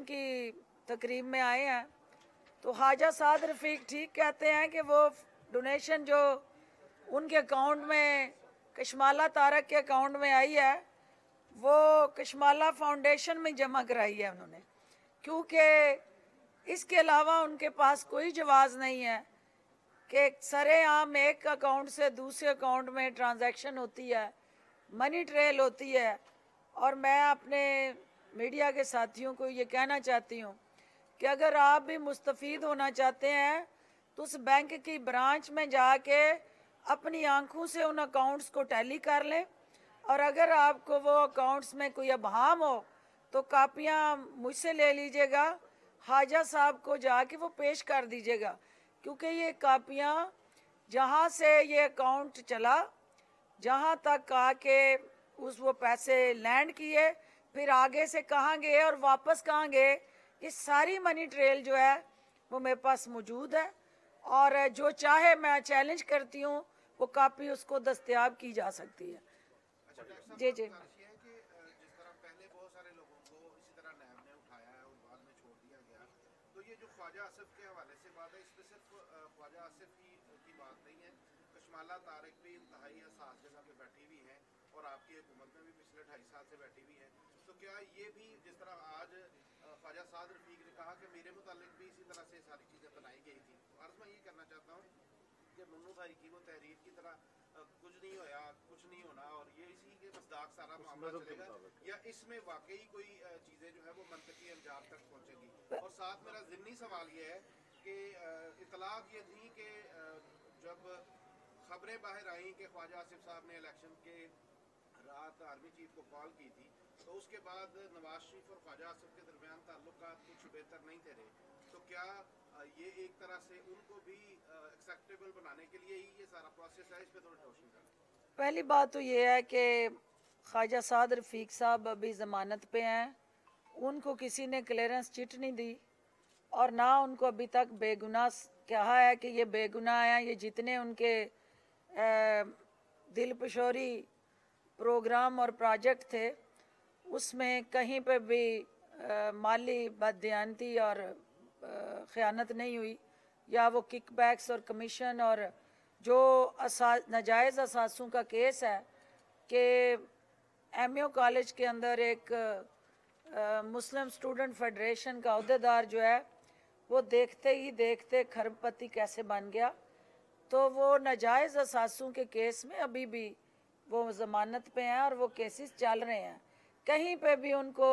की तकरीब में आए हैं, तो ख्वाजा साद रफ़ीक ठीक कहते हैं कि वो डोनेशन जो उनके अकाउंट में कशमाला तारक के अकाउंट में आई है वो कशमाला फाउंडेशन में जमा कराई है उन्होंने, क्योंकि इसके अलावा उनके पास कोई जवाज़ नहीं है कि सरेआम एक अकाउंट से दूसरे अकाउंट में ट्रांजैक्शन होती है, मनी ट्रेल होती है। और मैं अपने मीडिया के साथियों को ये कहना चाहती हूँ कि अगर आप भी मुस्तफ़ीद होना चाहते हैं तो उस बैंक की ब्रांच में जाके अपनी आंखों से उन अकाउंट्स को टैली कर लें, और अगर आपको वो अकाउंट्स में कोई अबहम हो तो कापियाँ मुझसे ले लीजिएगा, ख्वाजा साहब को जाके वो पेश कर दीजिएगा, क्योंकि ये कापियाँ जहाँ से ये अकाउंट चला, जहाँ तक आके उस वो पैसे लैंड किए, फिर आगे से कहाँ गए और वापस कहाँ गए, ये सारी मनी ट्रेल जो है वो मेरे पास मौजूद है। और जो चाहे मैं चैलेंज करती हूँ वो कापी उसको दस्तयाब की जा सकती है। जी जी। जिस तरह पहले बहुत सारे लोगों को इसी तरह नैब ने उठाया है और बाद में छोड़ दिया गया, तो ये जो ख्वाजा आसिफ के हवाले से बात है, इसमें सिर्फ ख्वाजा आसिफ की बात नहीं है, कशमाला तारक भी इंतहाई हसास जगह पे बैठी हुई है और आपकी हुकूमत में भी पिछले 2.5 साल से बैठी हुई है। तो क्या ये भी जिस तरह आज ख्वाजा साद रफ़ीक ने कहा कि मेरे मुतालिक भी इसी तरह से सारी चीज़ें बनाई गई थी, अर्ज़ मैं ये करना चाहता हूँ कि मन्नू भाई की वो तहरीर की तरह कुछ नहीं होया, कुछ नहीं होना और ये इसी के मज़दाक सारा मामला चलेगा, या इसमें वाकई कोई चीज़ें जो है वो मंतकी अंजाम तक पहुँचेंगी। और साथ मेरा ज़िम्नी सवाल ये है कि इतलाक ये थी कि जब खबरें बाहर आई कि ख्वाजा आसिफ साहब ने इलेक्शन के रात आर्मी चीफ को कॉल की थी, तो उसके बाद नवाज शरीफ और ख्वाजा आसिफ के दरमियान ताल्लुकात कुछ बेहतर नहीं थे रहे, तो क्या ये एक तरह से उनको भी एक्सेप्टेबल बनाने के लिए ही ये सारा प्रोसेस है? इस पे थोड़ी रोशनी करें। पहली बात तो ये है कि ख्वाजा साद रफ़ीक साहब अभी ज़मानत पे हैं, उनको किसी ने क्लियरेंस चिट नहीं दी और ना उनको अभी तक बेगुनाह कहा है कि ये बेगुनाह हैं। ये जितने उनके दिल पशोरी प्रोग्राम और प्रोजेक्ट थे उसमें कहीं पे भी माली बददियानती और ख़यानत नहीं हुई, या वो किकबैक्स और कमीशन और जो नाजायज़ असासों का केस है कि एमयू कॉलेज के अंदर एक मुस्लिम स्टूडेंट फेडरेशन का अहदेदार जो है वो देखते ही देखते खरबपति कैसे बन गया, तो वो नाजायज़ असासों के केस में अभी भी वो ज़मानत पे हैं और वो केसेस चल रहे हैं। कहीं पे भी उनको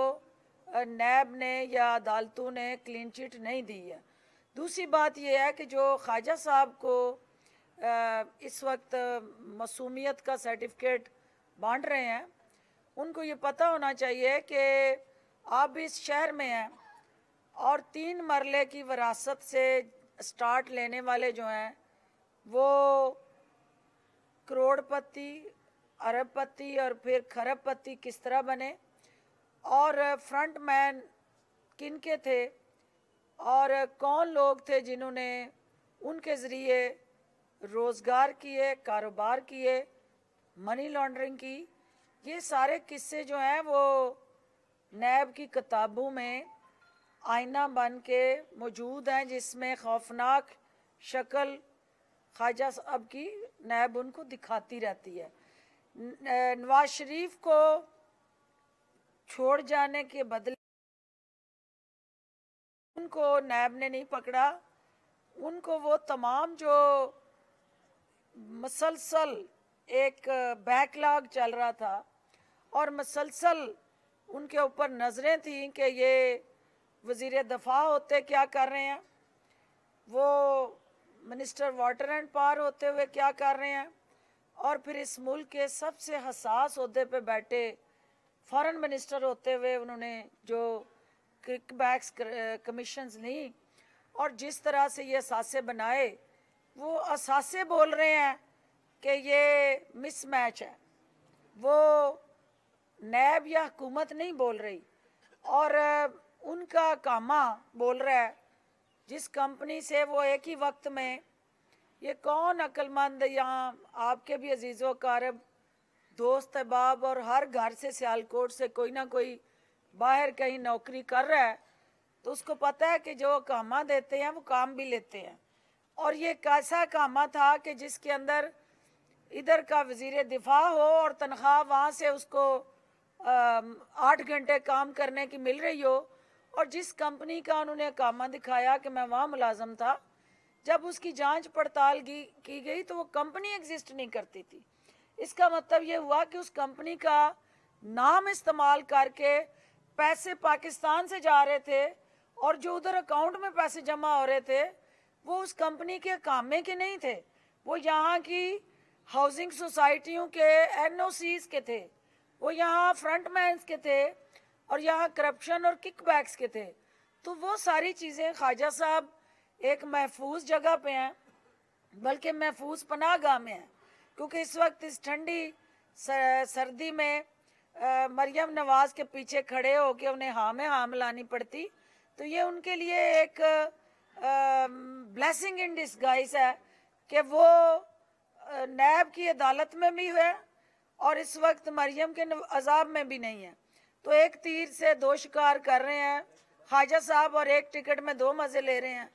नैब ने या अदालतों ने क्लीन चिट नहीं दी है। दूसरी बात यह है कि जो ख्वाजा साहब को इस वक्त मसूमियत का सर्टिफिकेट बांट रहे हैं, उनको ये पता होना चाहिए कि आप इस शहर में हैं और 3 मरले की विरासत से स्टार्ट लेने वाले जो हैं वो करोड़पति, अरबपति और फिर खरबपति किस तरह बने, और फ्रंट मैन किन के थे और कौन लोग थे जिन्होंने उनके ज़रिए रोज़गार किए, कारोबार किए, मनी लॉन्ड्रिंग की। ये सारे किस्से जो हैं वो नैब की किताबों में आईना बन के मौजूद हैं, जिसमें खौफनाक शक्ल ख्वाजा साहब की नैब उनको दिखाती रहती है। नवाज शरीफ को छोड़ जाने के बदले उनको नैब ने नहीं पकड़ा, उनको वो तमाम जो मसलसल एक बैकलॉग चल रहा था और मसलसल उनके ऊपर नज़रें थीं कि ये वज़ीर दफ़ा होते क्या कर रहे हैं, वो मिनिस्टर वाटर एंड पावर होते हुए क्या कर रहे हैं, और फिर इस मुल्क के सबसे हसास ओहदे पे बैठे फॉरेन मिनिस्टर होते हुए उन्होंने जो किकबैक्स कमीशंस ली और जिस तरह से ये असासे बनाए, वो असासे बोल रहे हैं कि ये मिसमैच है, वो नैब या हुकूमत नहीं बोल रही और उनका कामा बोल रहा है। जिस कंपनी से वो एक ही वक्त में, ये कौन अक्लमंद यहाँ आपके भी अजीज़ो कारब दोस्त अहबाब और हर घर से सियालकोट से कोई ना कोई बाहर कहीं नौकरी कर रहा है, तो उसको पता है कि जो कामा देते हैं वो काम भी लेते हैं। और ये कैसा कामा था कि जिसके अंदर इधर का वजीर दिफा हो और तनख्वाह वहाँ से उसको 8 घंटे काम करने की मिल रही हो, और जिस कंपनी का उन्होंने कामा दिखाया कि मैं वहाँ मुलाजम था, जब उसकी जांच पड़ताल की गई तो वो कंपनी एग्जिस्ट नहीं करती थी। इसका मतलब ये हुआ कि उस कंपनी का नाम इस्तेमाल करके पैसे पाकिस्तान से जा रहे थे और जो उधर अकाउंट में पैसे जमा हो रहे थे वो उस कंपनी के कामे के नहीं थे, वो यहाँ की हाउसिंग सोसाइटियों के एनओसीज के थे, वो यहाँ फ्रंटमैन्स के थे और यहाँ करप्शन और किकबैक्स के थे। तो वो सारी चीज़ें ख्वाजा साहब एक महफूज जगह पे हैं, बल्कि महफूज पनाहगाह में हैं, क्योंकि इस वक्त इस ठंडी सर्दी में मरियम नवाज के पीछे खड़े होकर उन्हें हाँ में हाँ मिलानी पड़ती। तो ये उनके लिए एक ब्लेसिंग इन डिस्गाइज है कि वो नैब की अदालत में भी है और इस वक्त मरियम के अजाब में भी नहीं है। तो एक तीर से दो शिकार कर रहे हैं ख्वाजा साहब, और एक टिकट में दो मज़े ले रहे हैं।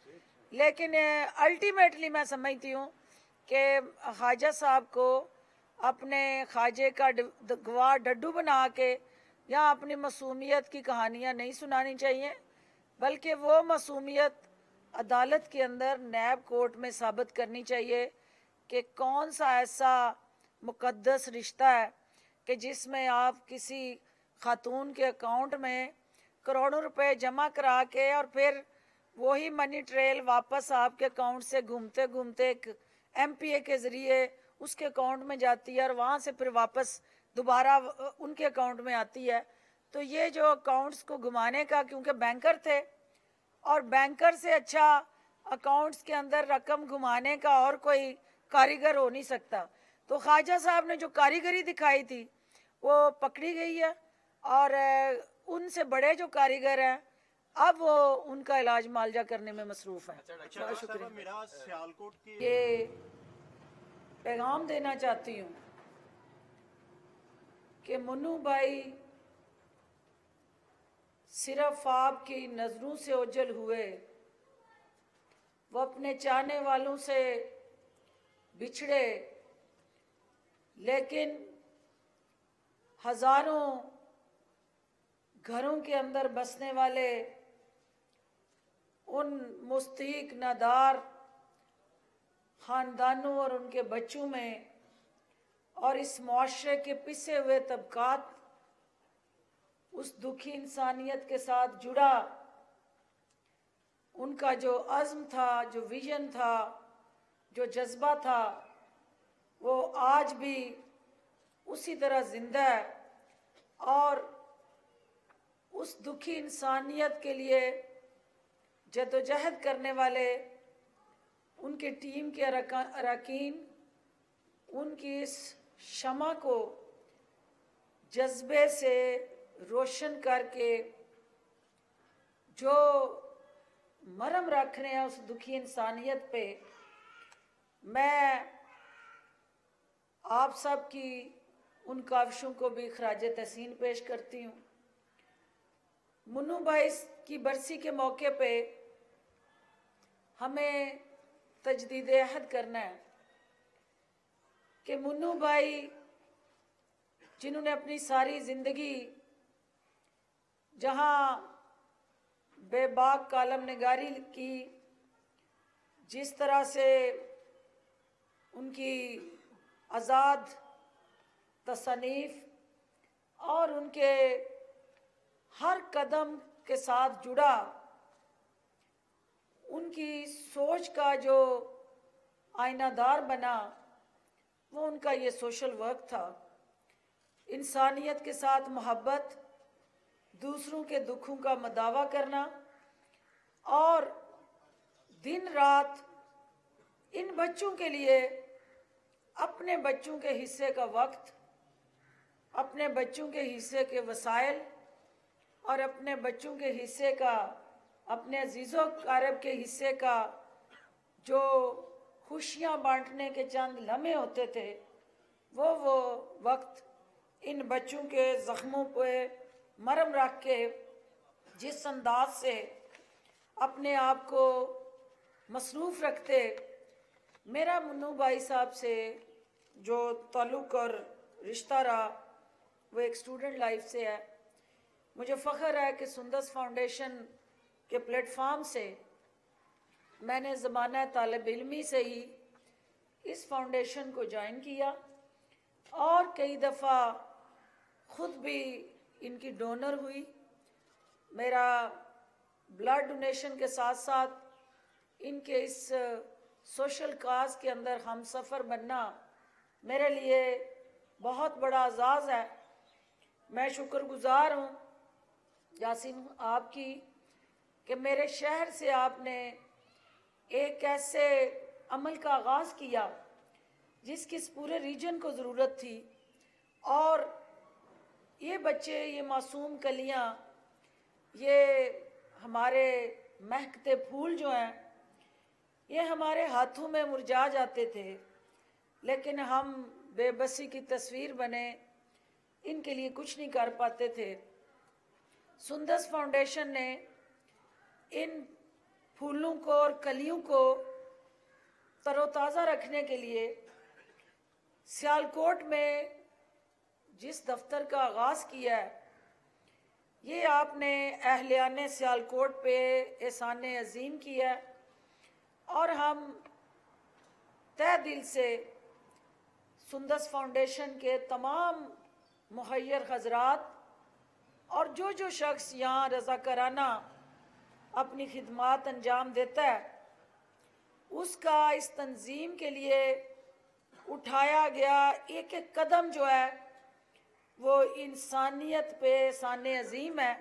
लेकिन अल्टीमेटली मैं समझती हूँ कि ख्वाजा साहब को अपने ख्वाजे का गवाह डड्डू बना के या अपनी मासूमियत की कहानियाँ नहीं सुनानी चाहिए, बल्कि वो मासूमियत अदालत के अंदर नैब कोर्ट में साबित करनी चाहिए कि कौन सा ऐसा मुकद्दस रिश्ता है कि जिसमें आप किसी खातून के अकाउंट में करोड़ों रुपए जमा करा के और फिर वही मनी ट्रेल वापस आपके अकाउंट से घूमते घूमते एक एमपीए के ज़रिए उसके अकाउंट में जाती है और वहाँ से फिर वापस दोबारा उनके अकाउंट में आती है। तो ये जो अकाउंट्स को घुमाने का, क्योंकि बैंकर थे और बैंकर से अच्छा अकाउंट्स के अंदर रकम घुमाने का और कोई कारीगर हो नहीं सकता। तो ख्वाजा साहब ने जो कारीगरी दिखाई थी वो पकड़ी गई है और उनसे बड़े जो कारीगर हैं अब वो उनका इलाज मालजा करने में मसरूफ है। अच्छा, शुक्रिया। मेरा सियालकोट की ये पैगाम देना चाहती हूँ कि मुन्नू भाई सिर्फ आपकी नजरों से ओझल हुए, वो अपने चाहने वालों से बिछड़े, लेकिन हजारों घरों के अंदर बसने वाले उन मुस्तहिक नादार ख़ानदानों और उनके बच्चों में और इस मुआशरे के पिसे हुए तबकात उस दुखी इंसानियत के साथ जुड़ा, उनका जो अज़्म था, जो विजन था, जो जज्बा था, वो आज भी उसी तरह जिंदा है। और उस दुखी इंसानियत के लिए जद्दोजहद करने वाले उनके टीम के अरकान उनकी इस शमा को जज्बे से रोशन करके जो मरहम रख रहे हैं उस दुखी इंसानियत पे, मैं आप सब की उन काविशों को भी खराज तहसीन पेश करती हूँ। मुन्नू भाई की बरसी के मौके पे हमें तजदीद अहद करना है कि मुन्नू भाई जिन्होंने अपनी सारी ज़िंदगी जहाँ बेबाक कालम निगारी की, जिस तरह से उनकी आज़ाद तसनीफ़ और उनके हर कदम के साथ जुड़ा, उनकी सोच का जो आईनादार बना, वो उनका ये सोशल वर्क था। इंसानियत के साथ मोहब्बत, दूसरों के दुखों का मदावा करना और दिन रात इन बच्चों के लिए अपने बच्चों के हिस्से का वक्त, अपने बच्चों के हिस्से के वसाइल और अपने बच्चों के हिस्से का, अपने अजीज़ों कारब के हिस्से का जो खुशियाँ बांटने के चंद लम्हे होते थे, वो वक्त इन बच्चों के ज़ख्मों पे मरहम रख के जिस अंदाज से अपने आप को मसरूफ़ रखते मेरा मुन्नू भाई साहब से जो ताल्लुक़ और रिश्ता रहा वो एक स्टूडेंट लाइफ से है। मुझे फ़ख्र है कि सुंदस फाउंडेशन के प्लेटफॉर्म से मैंने ज़माना तालिब इल्मी से ही इस फाउंडेशन को ज्वाइन किया और कई दफ़ा ख़ुद भी इनकी डोनर हुई। मेरा ब्लड डोनेशन के साथ साथ इनके इस सोशल काज के अंदर हम सफ़र बनना मेरे लिए बहुत बड़ा एजाज़ है। मैं शुक्रगुज़ार हूँ यासीन आपकी कि मेरे शहर से आपने एक ऐसे अमल का आगाज़ किया जिसकी इस पूरे रीजन को ज़रूरत थी और ये बच्चे, ये मासूम कलियाँ, ये हमारे महकते फूल जो हैं ये हमारे हाथों में मुरझा जाते थे, लेकिन हम बेबसी की तस्वीर बने, इनके लिए कुछ नहीं कर पाते थे। सुंदस फाउंडेशन ने इन फूलों को और कलियों को तरोताज़ा रखने के लिए सियालकोट में जिस दफ्तर का आगाज़ किया है, ये आपने अहलियाने सियालकोट पे एहसान अजीम किया है और हम तहे दिल से सुंदस फाउंडेशन के तमाम मुहैयर हजरात और जो शख्स यहाँ रज़ाकाराना अपनी खिदमात अंजाम देता है उसका इस तंजीम के लिए उठाया गया एक एक कदम जो है वो इंसानियत पे एहसान अजीम है।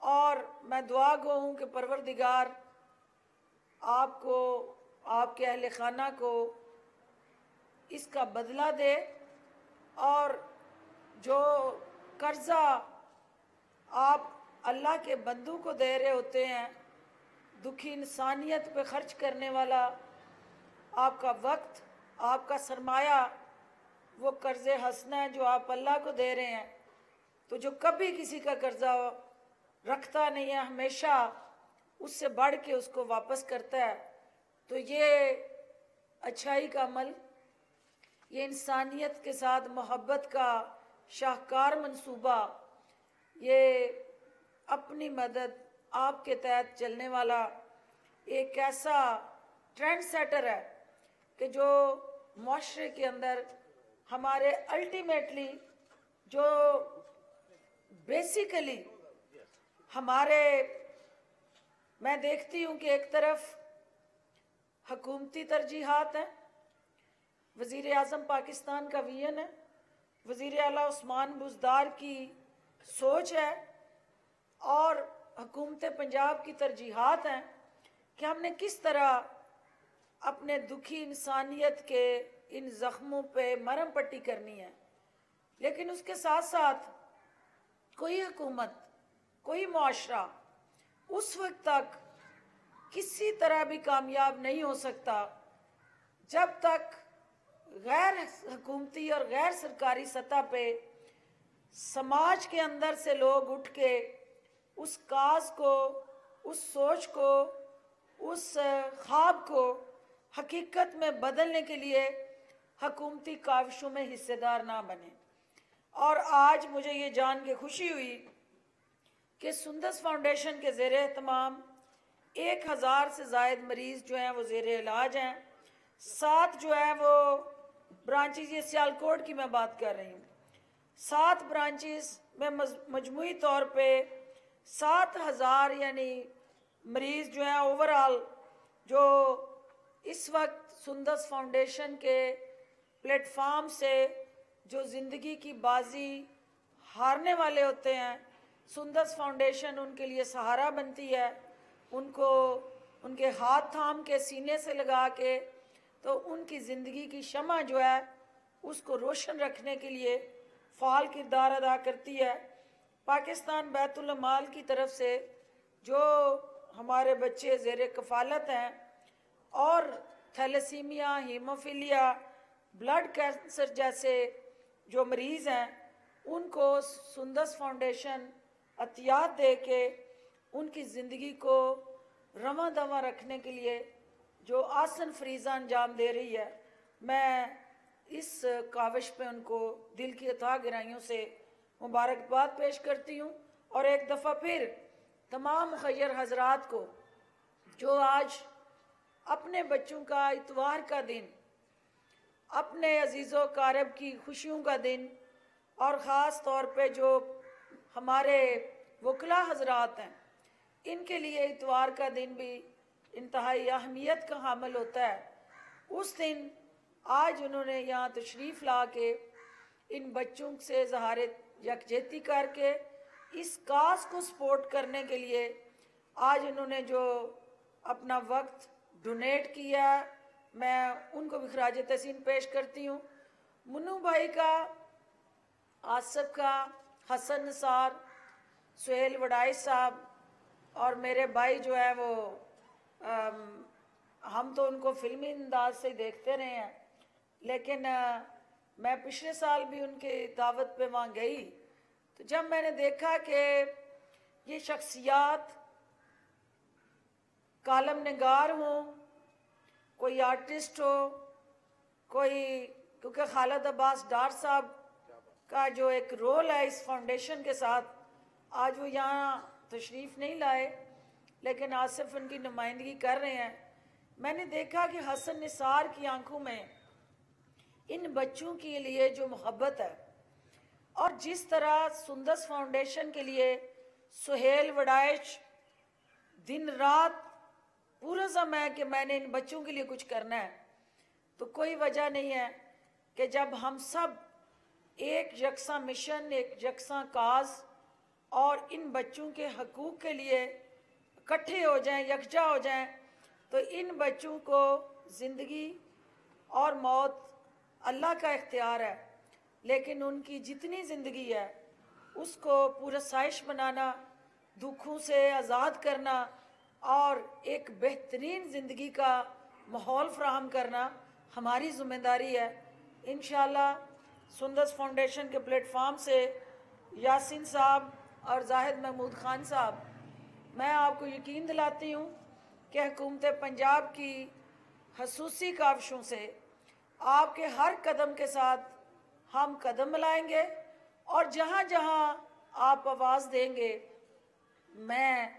और मैं दुआ गो हूँ कि परवरदिगार आपको, आपके अहले खाना को इसका बदला दे और जो कर्जा आप अल्लाह के बंदू को दे रहे होते हैं, दुखी इंसानियत पे खर्च करने वाला आपका वक्त, आपका सरमाया, वो कर्ज़े हसना है जो आप अल्लाह को दे रहे हैं, तो जो कभी किसी का कर्जा रखता नहीं है, हमेशा उससे बढ़ के उसको वापस करता है। तो ये अच्छाई का अमल, ये इंसानियत के साथ मोहब्बत का शाहकार मंसूबा, ये अपनी मदद आपके तहत चलने वाला एक ऐसा ट्रेंड सेटर है कि जो मुआशरे के अंदर हमारे अल्टीमेटली जो बेसिकली हमारे, मैं देखती हूँ कि एक तरफ हुकूमती तरजीहात हैं, वज़ीर आज़म पाकिस्तान का विजन है, वज़ीर आला उस्मान बुज़दार की सोच है और हुकूमत पंजाब की तरजीहात हैं कि हमने किस तरह अपने दुखी इंसानियत के इन ज़ख्मों पे मरहम पट्टी करनी है। लेकिन उसके साथ साथ कोई हुकूमत, कोई मुआशरा उस वक्त तक किसी तरह भी कामयाब नहीं हो सकता जब तक गैर हुकूमती और गैर सरकारी सतह पे समाज के अंदर से लोग उठ के उस काज को, उस सोच को, उस ख्वाब को हकीकत में बदलने के लिए हुकूमती काविशों में हिस्सेदार ना बने। और आज मुझे ये जान के खुशी हुई कि सुंदस फाउंडेशन के ज़ेर एहतमाम 1000 से ज़ायद मरीज़ जो हैं वो ज़ेर इलाज हैं। 7 जो है वो ब्रांचेस, ये सियालकोट की मैं बात कर रही हूँ, 7 ब्रांचेस में मजमूई तौर पे 7000 यानी मरीज़ जो हैं ओवरऑल जो इस वक्त सुंदस फाउंडेशन के प्लेटफॉर्म से जो ज़िंदगी की बाजी हारने वाले होते हैं, सुंदस फाउंडेशन उनके लिए सहारा बनती है, उनको उनके हाथ थाम के सीने से लगा के तो उनकी ज़िंदगी की शमा जो है उसको रोशन रखने के लिए फ़ाल किरदार अदा करती है। पाकिस्तान बैतुल माल की तरफ से जो हमारे बच्चे ज़ेर कफ़ालत हैं और थैलेसीमिया, हीमोफीलिया, ब्लड कैंसर जैसे जो मरीज़ हैं उनको सुंदस फाउंडेशन अतियात दे के उनकी ज़िंदगी को रवां दवां रखने के लिए जो आसन फरीज़ा अंजाम दे रही है, मैं इस काविश पे उनको दिल की अथाह गहराइयों से मुबारकबाद पेश करती हूँ। और एक दफ़ा फिर तमाम मुखय्यर हजरात को जो आज अपने बच्चों का इतवार का दिन, अपने अजीज़ो कारब की खुशियों का दिन, और ख़ास तौर पे जो हमारे वकला हजरात हैं, इनके लिए इतवार का दिन भी इंतहाई अहमियत का हामिल होता है। उस दिन आज उन्होंने यहाँ तशरीफ़ ला के इन बच्चों से ज़हार यकजहती करके इस काज को सपोर्ट करने के लिए आज उन्होंने जो अपना वक्त डोनेट किया, मैं उनको भी खराज तहसीन पेश करती हूँ। मुन्नू भाई का, आसिफ का, हसन निसार, सुहेल वडाई साहब और मेरे भाई जो है वो हम तो उनको फिल्मी अंदाज से देखते रहे हैं, लेकिन मैं पिछले साल भी उनके दावत पे वहाँ गई, तो जब मैंने देखा कि ये शख्सियात कालम निगार हो, कोई आर्टिस्ट हो, कोई, क्योंकि खालिद अब्बास डार साहब का जो एक रोल है इस फाउंडेशन के साथ, आज वो यहाँ तशरीफ़ नहीं लाए, लेकिन आसिफ उनकी नुमाइंदगी कर रहे हैं। मैंने देखा कि हसन निसार की आंखों में इन बच्चों के लिए जो मोहब्बत है, और जिस तरह सुंदस फाउंडेशन के लिए सुहेल वडाइश दिन रात पूरा समय कि मैंने इन बच्चों के लिए कुछ करना है, तो कोई वजह नहीं है कि जब हम सब एक यकसा मिशन, एक यकसा काज और इन बच्चों के हकूक़ के लिए इकट्ठे हो जाएं, यकजा हो जाएं, तो इन बच्चों को ज़िंदगी और मौत अल्लाह का इख्तियार है, लेकिन उनकी जितनी ज़िंदगी है उसको पूरा साइश बनाना, दुखों से आज़ाद करना और एक बेहतरीन ज़िंदगी का माहौल फ़राहम करना हमारी ज़िम्मेदारी है। इंशाअल्लाह सुंदस फाउंडेशन के प्लेटफॉर्म से यासीन साहब और जाहिद महमूद ख़ान साहब, मैं आपको यकीन दिलाती हूँ कि हुकूमत पंजाब की खसूसी काविशों से आपके हर कदम के साथ हम कदम मिलाएंगे, और जहाँ जहाँ आप आवाज़ देंगे, मैं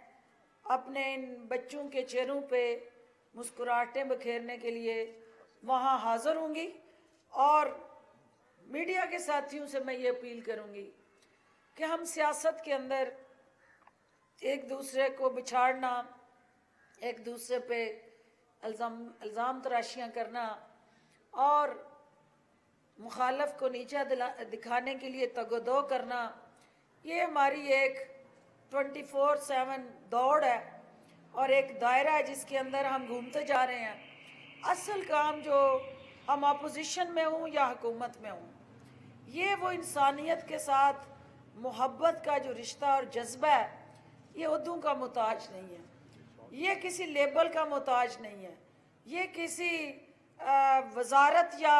अपने इन बच्चों के चेहरों पे मुस्कुराहटें बखेरने के लिए वहाँ हाज़िर होंगी। और मीडिया के साथियों से मैं ये अपील करूँगी कि हम सियासत के अंदर एक दूसरे को बिछाड़ना, एक दूसरे पे इल्ज़ाम तराशियाँ करना और मुखालफ को नीचा दिखाने के लिए तगदो करना, ये हमारी एक 24/7 दौड़ है और एक दायरा है जिसके अंदर हम घूमते जा रहे हैं। असल काम जो हम अपोजिशन में हूँ या हुकूमत में हूँ, ये वो इंसानियत के साथ मोहब्बत का जो रिश्ता और जज्बा है, ये उर्दू का मोहताज नहीं है, ये किसी लेबल का मोहताज नहीं है, ये किसी वजारत या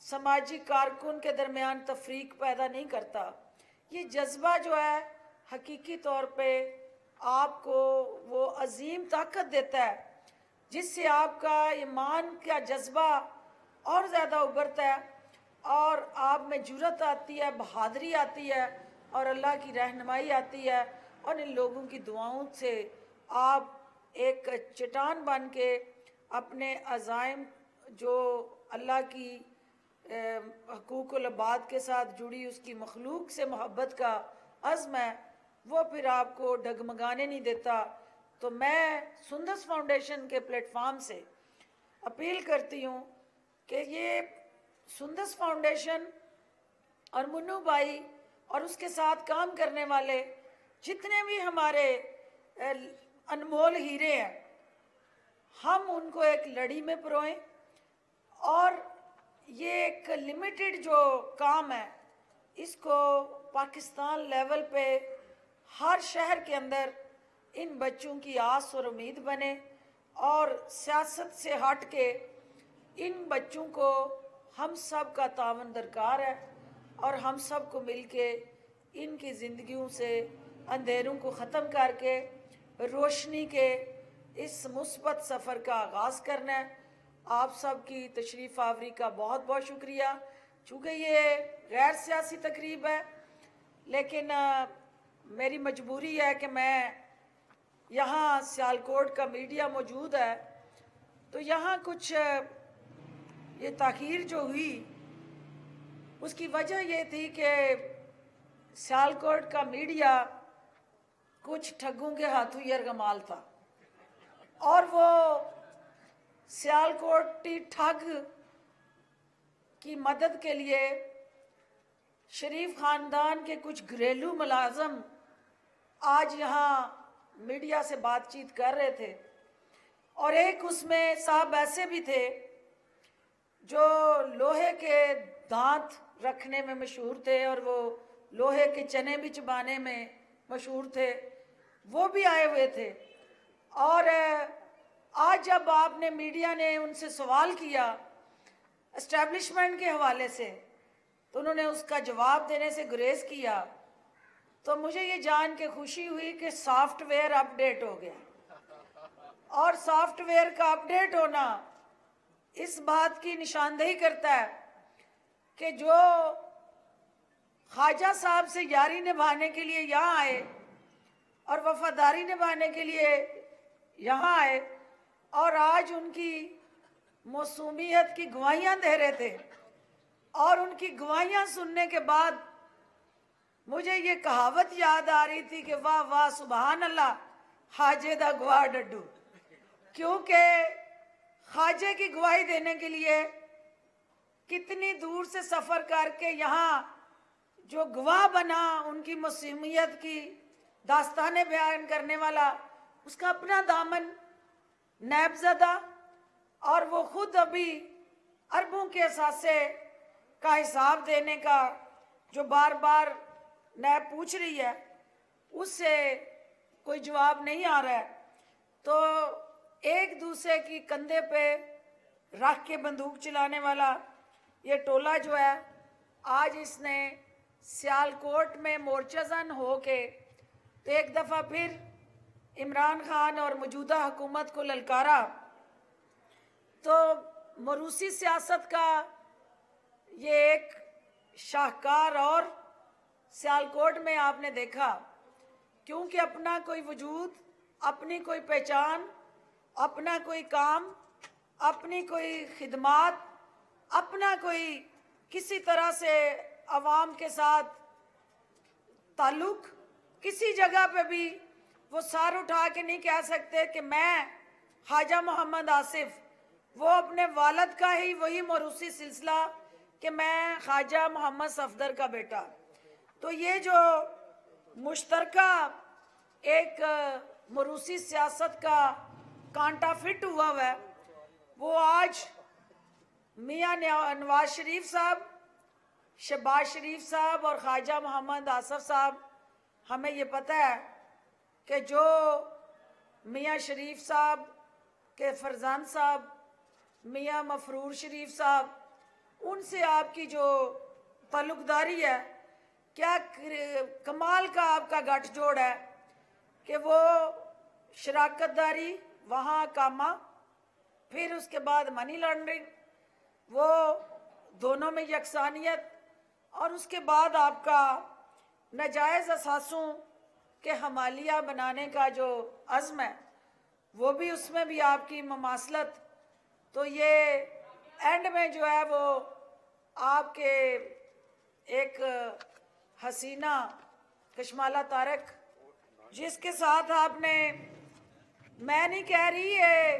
समाजी कारकुन के दरमियान तफरीक पैदा नहीं करता। ये जज्बा जो है हकीकी तौर पे आपको वो अजीम ताकत देता है जिससे आपका ईमान का जज्बा और ज़्यादा उभरता है और आप में जुर्रत आती है, बहादुरी आती है और अल्लाह की रहनुमाई आती है, और इन लोगों की दुआओं से आप एक चट्टान बन के अपने अज़ाइम जो अल्लाह की हकूक़ुल इबाद के साथ जुड़ी उसकी मखलूक से मोहब्बत का अज़्म है, वो फिर आपको डगमगाने नहीं देता। तो मैं सुंदस फाउंडेशन के प्लेटफॉर्म से अपील करती हूँ कि ये सुंदस फाउंडेशन और मुन्नू भाई और उसके साथ काम करने वाले जितने भी हमारे अनमोल हीरे हैं, हम उनको एक लड़ी में परोएं और ये एक लिमिटेड जो काम है इसको पाकिस्तान लेवल पे हर शहर के अंदर इन बच्चों की आस और उम्मीद बने, और सियासत से हट के इन बच्चों को हम सब का तावन दरकार है, और हम सब को मिल के इनकी ज़िंदगियों से अंधेरों को ख़त्म करके रोशनी के इस मुस्बत सफ़र का आगाज़ करना है। आप सब की तशरीफ़ आवरी का बहुत बहुत शुक्रिया। चूँकि ये गैर सियासी तकरीब है, लेकिन मेरी मजबूरी है कि मैं यहाँ सियालकोट का मीडिया मौजूद है, तो यहाँ कुछ ये ताख़ीर जो हुई उसकी वजह ये थी कि सियालकोट का मीडिया कुछ ठगों के हाथों यरगमाल था, और वो सियालकोटी ठग की मदद के लिए शरीफ ख़ानदान के कुछ घरेलू मुलाजम आज यहाँ मीडिया से बातचीत कर रहे थे, और एक उसमें साहब ऐसे भी थे जो लोहे के दांत रखने में मशहूर थे और वो लोहे के चने भी चबाने में मशहूर थे, वो भी आए हुए थे। और आज जब आपने मीडिया ने उनसे सवाल किया एस्टेब्लिशमेंट के हवाले से, तो उन्होंने उसका जवाब देने से गुरेज किया। तो मुझे ये जान के खुशी हुई कि सॉफ्टवेयर अपडेट हो गया, और सॉफ्टवेयर का अपडेट होना इस बात की निशानदेही करता है कि जो ख्वाजा साहब से यारी निभाने के लिए यहाँ आए और वफादारी निभाने के लिए यहाँ आए, और आज उनकी मौसूमियत की गवाहियाँ दे रहे थे, और उनकी गवाहियाँ सुनने के बाद मुझे ये कहावत याद आ रही थी कि वाह वाह सुबहान अल्लाह हाजे दा गवाह डड्डू, क्योंकि ख्वाजे की गवाही देने के लिए कितनी दूर से सफ़र करके यहाँ जो गवाह बना, उनकी मौसूमियत की दास्तानें बयान करने वाला, उसका अपना दामन नैबज़दा, और वो खुद अभी अरबों के असासे का हिसाब देने का जो बार बार नैब पूछ रही है, उससे कोई जवाब नहीं आ रहा है। तो एक दूसरे की कंधे पे रख के बंदूक चलाने वाला ये टोला जो है, आज इसने सियालकोट में मोर्चाजन हो के तो एक दफ़ा फिर इमरान खान और मौजूदा हुकूमत को ललकारा। तो मरूसी सियासत का ये एक शाहकार और सियालकोट में आपने देखा, क्योंकि अपना कोई वजूद, अपनी कोई पहचान, अपना कोई काम, अपनी कोई खिदमात, अपना कोई किसी तरह से अवाम के साथ ताल्लुक, किसी जगह पे भी वो सर उठा के नहीं कह सकते कि मैं ख्वाजा मोहम्मद आसिफ, वो अपने वालिद का ही वही मरूसी सिलसिला कि मैं ख्वाजा मोहम्मद सफदर का बेटा। तो ये जो मुश्तरका एक मरूसी सियासत का कांटा फिट हुआ है, वो आज मियाँ नवाज शरीफ साहब, शहबाज शरीफ साहब और ख्वाजा मोहम्मद आसिफ साहब, हमें ये पता है कि जो मियाँ शरीफ साहब के फरजान साहब मियाँ मफरूर शरीफ साहब, उनसे आपकी जो ताल्लुकदारी है, क्या कमाल का आपका गठजोड़ है कि वो शराकतदारी, वहाँ कामा, फिर उसके बाद मनी लॉन्ड्रिंग, वो दोनों में यकसानियत, और उसके बाद आपका नाजायज़ असासों के हमालिया बनाने का जो अज़्म है, वो भी उसमें भी आपकी ममासलत। तो ये एंड में जो है वो आपके एक हसीना कशमाला तारक, जिसके साथ आपने, मैं नहीं कह रही ये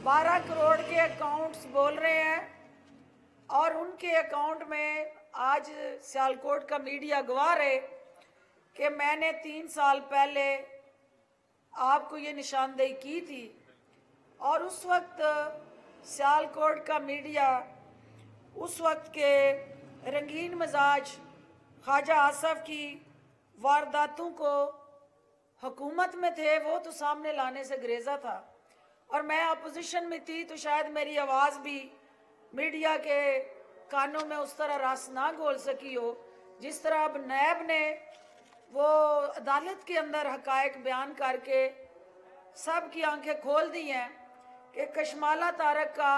12 करोड़ के अकाउंट्स बोल रहे हैं, और उनके अकाउंट में आज सियालकोट का मीडिया गवाह है कि मैंने 3 साल पहले आपको ये निशानदेही की थी, और उस वक्त सियालकोट का मीडिया उस वक्त के रंगीन मिजाज ख्वाजा आसिफ की वारदातों को हुकूमत में थे, वो तो सामने लाने से गुरेजा था, और मैं अपोजिशन में थी, तो शायद मेरी आवाज़ भी मीडिया के कानों में उस तरह रस ना घोल सकी हो जिस तरह अब नैब ने वो अदालत के अंदर हकायक बयान करके सब की आंखें खोल दी हैं कि कशमाला तारक का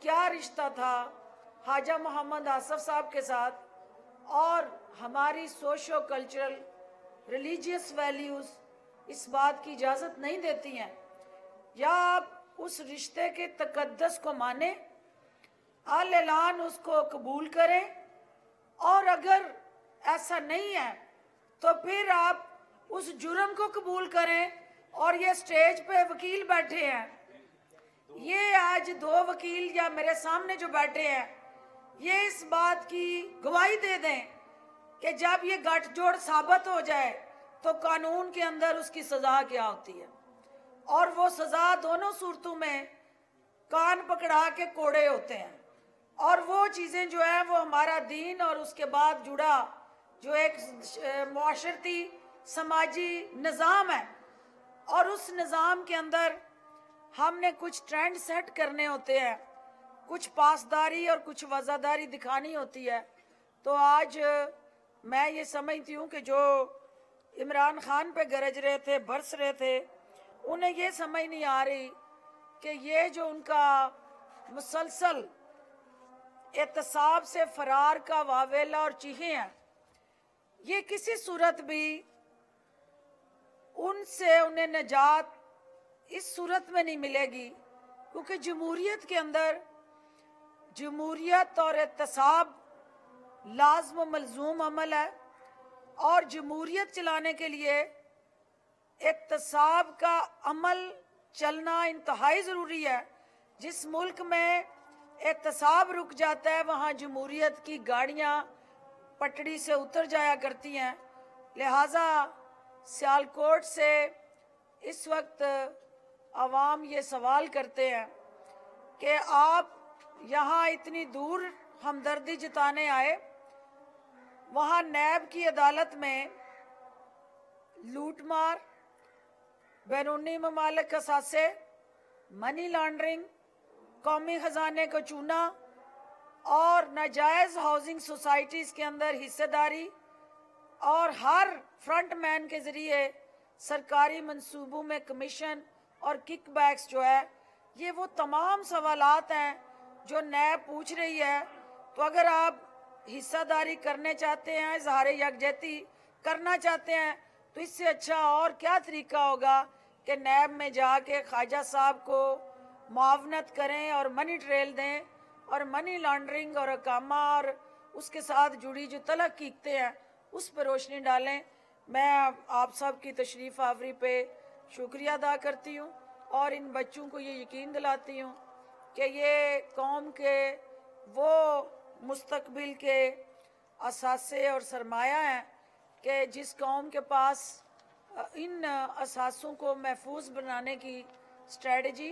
क्या रिश्ता था ख्वाजा मोहम्मद आसफ साहब के साथ, और हमारी सोशो कल्चरल रिलीजियस वैल्यूज़ इस बात की इजाज़त नहीं देती हैं। या आप उस रिश्ते के तकद्दस को माने, अल ऐलान उसको कबूल करें, और अगर ऐसा नहीं है तो फिर आप उस जुर्म को कबूल करें। और ये स्टेज पे वकील बैठे हैं, ये आज 2 वकील या मेरे सामने जो बैठे हैं, ये इस बात की गवाही दे दें कि जब ये गठजोड़ साबित हो जाए तो कानून के अंदर उसकी सजा क्या होती है। और वो सजा दोनों सूरतों में कान पकड़ा के कोड़े होते हैं। और वो चीज़ें जो है वो हमारा दीन और उसके बाद जुड़ा जो एक मुआशरती समाजी निज़ाम है, और उस निज़ाम के अंदर हमने कुछ ट्रेंड सेट करने होते हैं, कुछ पासदारी और कुछ वज़ादारी दिखानी होती है। तो आज मैं ये समझती हूँ कि जो इमरान खान पे गरज रहे थे, बरस रहे थे, उन्हें ये समझ नहीं आ रही कि ये जो उनका मुसलसल एहतसाब से फरार का वावेला और चीखें हैं, ये किसी सूरत भी उनसे उन्हें निजात इस सूरत में नहीं मिलेगी, क्योंकि जमहूरियत के अंदर जमहूरियत और एहतसाब लाज़िम मलजूम अमल है। और जमहूरियत चलाने के लिए एहतसाब का अमल चलना इंतहाई ज़रूरी है। जिस मुल्क में एहतसाब रुक जाता है वहाँ जमहूरियत की गाड़ियाँ पटड़ी से उतर जाया करती हैं। लिहाजा सियालकोट से इस वक्त आवाम ये सवाल करते हैं कि आप यहाँ इतनी दूर हमदर्दी जताने आए, वहाँ नैब की अदालत में लूटमार, बैरूनी ममालिक असासे, मनी लॉन्ड्रिंग, कौमी खजाने को चूना और नाजायज़ हाउसिंग सोसाइटीज़ के अंदर हिस्सेदारी, और हर फ्रंट मैन के ज़रिए सरकारी मंसूबों में कमीशन और किकबैक्स जो है, ये वो तमाम सवालात हैं जो नैब पूछ रही है। तो अगर आप हिस्सेदारी करने चाहते हैं, इज़हार यकजहती करना चाहते हैं, तो इससे अच्छा और क्या तरीका होगा कि नैब में जाके ख्वाजा साहब को मुआवनत करें और मनी ट्रेल दें, और मनी लॉन्ड्रिंग और अकामा और उसके साथ जुड़ी जो तलक कीकते हैं उस पर रोशनी डालें। मैं आप सब की तशरीफ़ आवरी पे शुक्रिया अदा करती हूँ, और इन बच्चों को ये यकीन दिलाती हूँ कि ये कौम के वो मुस्तकबिल के असासे और सरमाया हैं कि जिस कौम के पास इन असासों को महफूज बनाने की स्ट्रेटजी,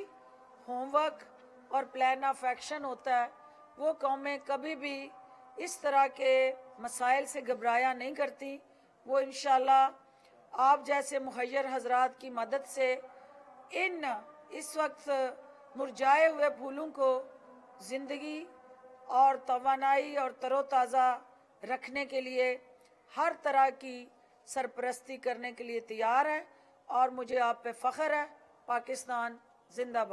होमवर्क और प्लान ऑफ एक्शन होता है, वो कौमें कभी भी इस तरह के मसाइल से घबराया नहीं करती। वो इंशाल्लाह आप जैसे मुखय्यर हजरात की मदद से इन इस वक्त मुरझाए हुए फूलों को ज़िंदगी और तवानाई और तरोताज़ा रखने के लिए हर तरह की सरपरस्ती करने के लिए तैयार है। और मुझे आप पे फ़ख्र है। पाकिस्तान जिंदाबाद।